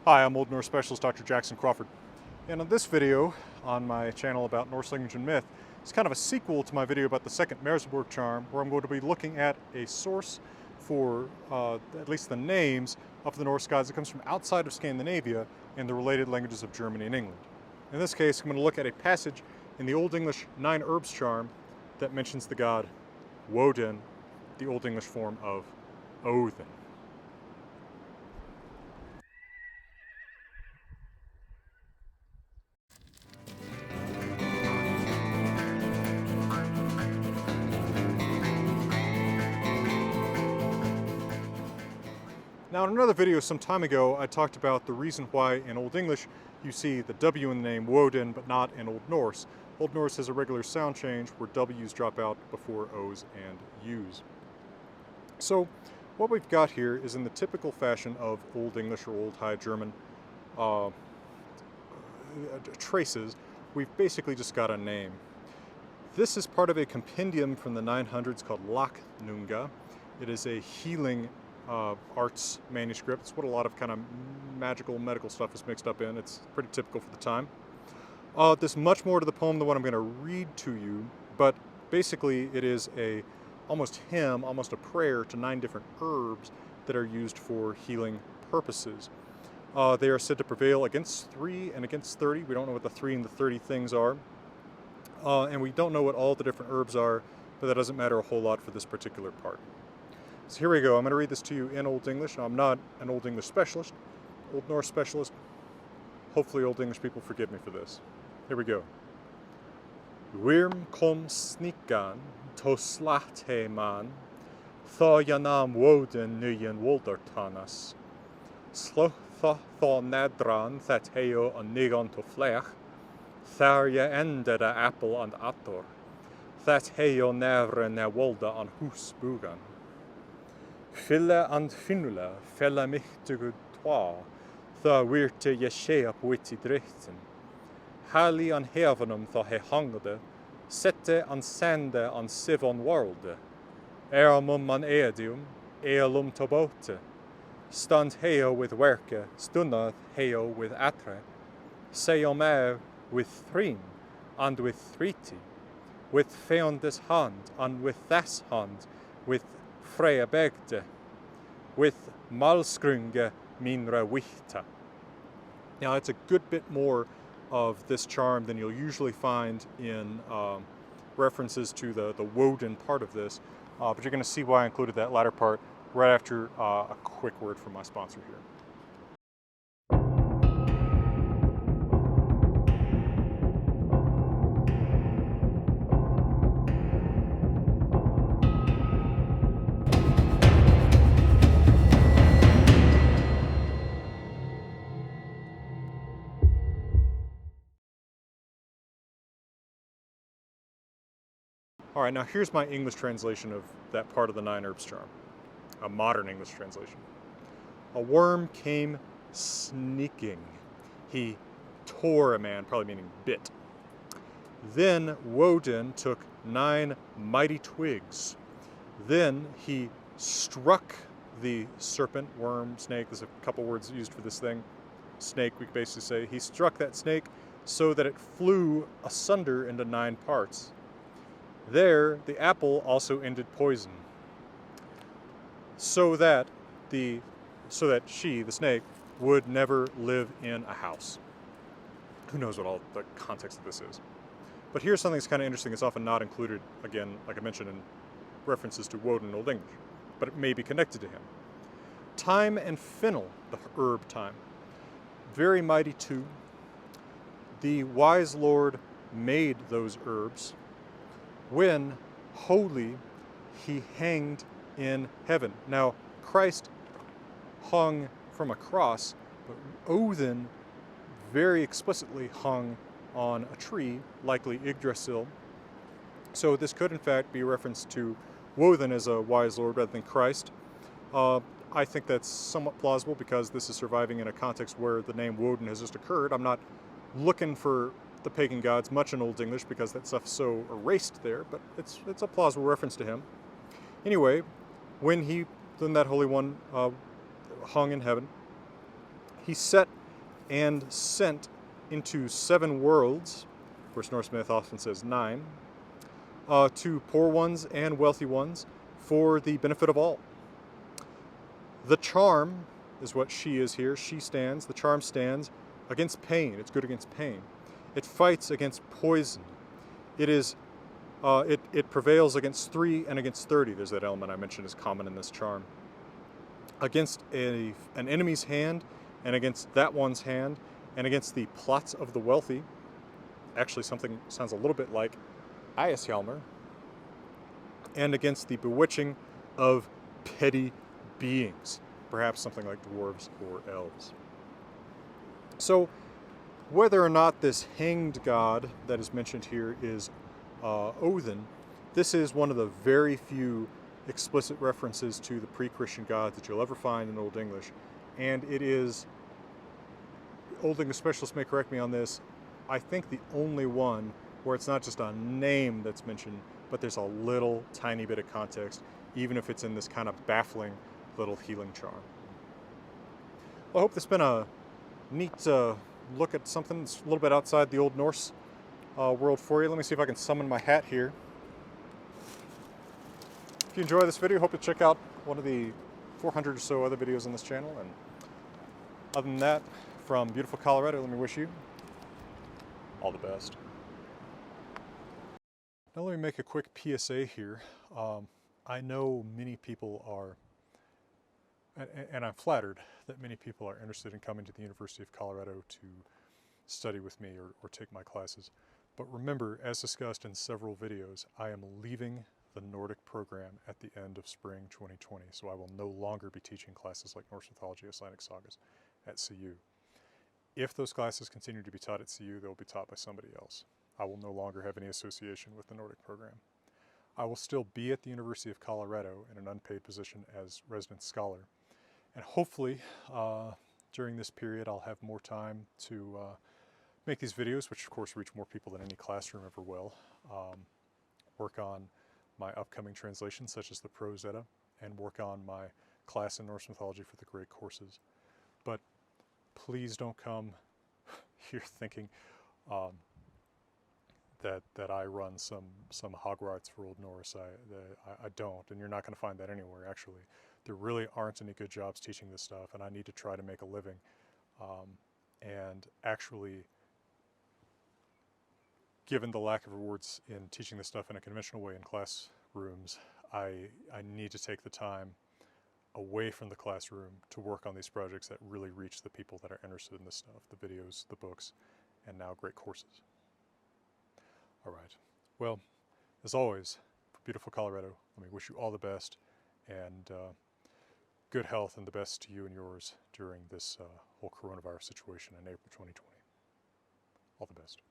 Hi, I'm Old Norse Specialist Dr. Jackson Crawford. And on this video on my channel about Norse language and myth, it's kind of a sequel to my video about the second Merseburg charm, where I'm going to be looking at a source for at least the names of the Norse gods that comes from outside of Scandinavia and the related languages of Germany and England. In this case, I'm going to look at a passage in the Old English Nine Herbs charm that mentions the god Wōden, the Old English form of Odin. Now in another video some time ago, I talked about the reason why in Old English you see the W in the name Wōden, but not in Old Norse. Old Norse has a regular sound change where W's drop out before O's and U's. So what we've got here is in the typical fashion of Old English or Old High German traces, we've basically just got a name. This is part of a compendium from the 900s called Laknunga. It is a healing arts manuscript. It's what a lot of kind of magical medical stuff is mixed up in. It's pretty typical for the time. There's much more to the poem than what I'm going to read to you, but basically it is a almost hymn, almost a prayer to 9 different herbs that are used for healing purposes. They are said to prevail against 3 and against 30. We don't know what the 3 and the 30 things are, and we don't know what all the different herbs are, but that doesn't matter a whole lot for this particular part. So here we go. I'm going to read this to you in Old English. Now, I'm not an Old English specialist, Old Norse specialist. Hopefully Old English people forgive me for this. Here we go. Wirm kom snikan to slate man, tha janam Wōden nyen woldertanas. Sloth tha nedran that heo an nigan to flech, thar je ende de apple and ator, that heo nevre ne wolda an hus bugan. Fille and finule, felle michtige twa, tha wirte je sheap witty dritten. Hali an heavenum tha he hangede, sette an sende an sivon worlde. Eramum an eadium, ealum tobote. Stand heo with werke, stunneth heo with atre. Seomeo with thrin, and with thriti. With feondes hand, and with this hand, with Freya begde, with malskrunge minra wichta. Now it's a good bit more of this charm than you'll usually find in references to the Wōden part of this, but you're going to see why I included that latter part right after a quick word from my sponsor here. All right, now here's my English translation of that part of the Nine Herbs charm, a modern English translation. A worm came sneaking. He tore a man, probably meaning bit. Then Wōden took 9 mighty twigs. Then he struck the serpent, worm, snake. There's a couple words used for this thing. Snake, we could basically say. He struck that snake so that it flew asunder into 9 parts. There, the apple also ended poison, so that she, the snake, would never live in a house. Who knows what all the context of this is. But here's something that's kind of interesting. It's often not included, again, like I mentioned, in references to Wōden in Old English, but it may be connected to him. Thyme and fennel, the herb thyme, very mighty too. The wise Lord made those herbs when, holy, he hanged in heaven. Now, Christ hung from a cross, but Odin very explicitly hung on a tree, likely Yggdrasil. So this could in fact be a reference to Wōden as a wise lord rather than Christ. I think that's somewhat plausible because this is surviving in a context where the name Wōden has just occurred. I'm not looking for the pagan gods much in Old English because that stuff's so erased there, but it's a plausible reference to him. Anyway, when that Holy One hung in heaven, he set and sent into 7 worlds, of course Norse myth often says 9, to poor ones and wealthy ones for the benefit of all. The charm is what she is here. She stands, the charm stands against pain. It's good against pain. It fights against poison. It prevails against 3 and against 30. There's that element I mentioned is common in this charm. Against an enemy's hand, and against that one's hand, and against the plots of the wealthy. Actually, something sounds a little bit like Eyjashjálmur. And against the bewitching of petty beings, perhaps something like dwarves or elves. So, whether or not this hanged god that is mentioned here is Odin, this is one of the very few explicit references to the pre-Christian gods that you'll ever find in Old English. And it is, Old English specialists may correct me on this, I think the only one where it's not just a name that's mentioned, but there's a little tiny bit of context, even if it's in this kind of baffling little healing charm. Well, I hope this has been a neat look at something that's a little bit outside the Old Norse world for you. Let me see if I can summon my hat here. If you enjoy this video, hope to check out one of the 400 or so other videos on this channel. And other than that, from beautiful Colorado, let me wish you all the best. Now let me make a quick PSA here. I know many people are, and I'm flattered that many people are interested in coming to the University of Colorado to study with me or take my classes. But remember, as discussed in several videos, I am leaving the Nordic program at the end of spring 2020, so I will no longer be teaching classes like Norse mythology, Icelandic sagas at CU. If those classes continue to be taught at CU, they'll be taught by somebody else. I will no longer have any association with the Nordic program. I will still be at the University of Colorado in an unpaid position as resident scholar. And hopefully, during this period, I'll have more time to make these videos, which of course reach more people than any classroom ever will. Work on my upcoming translations, such as the Prose Edda, and work on my class in Norse mythology for the great courses. But please don't come here thinking that I run some Hogwarts for Old Norse. I don't, and you're not going to find that anywhere, actually. There really aren't any good jobs teaching this stuff, and I need to try to make a living. And actually, given the lack of rewards in teaching this stuff in a conventional way in classrooms, I need to take the time away from the classroom to work on these projects that really reach the people that are interested in this stuff, the videos, the books, and now great courses. All right. Well, as always, for beautiful Colorado, let me wish you all the best and good health and the best to you and yours during this whole coronavirus situation in April 2020. All the best.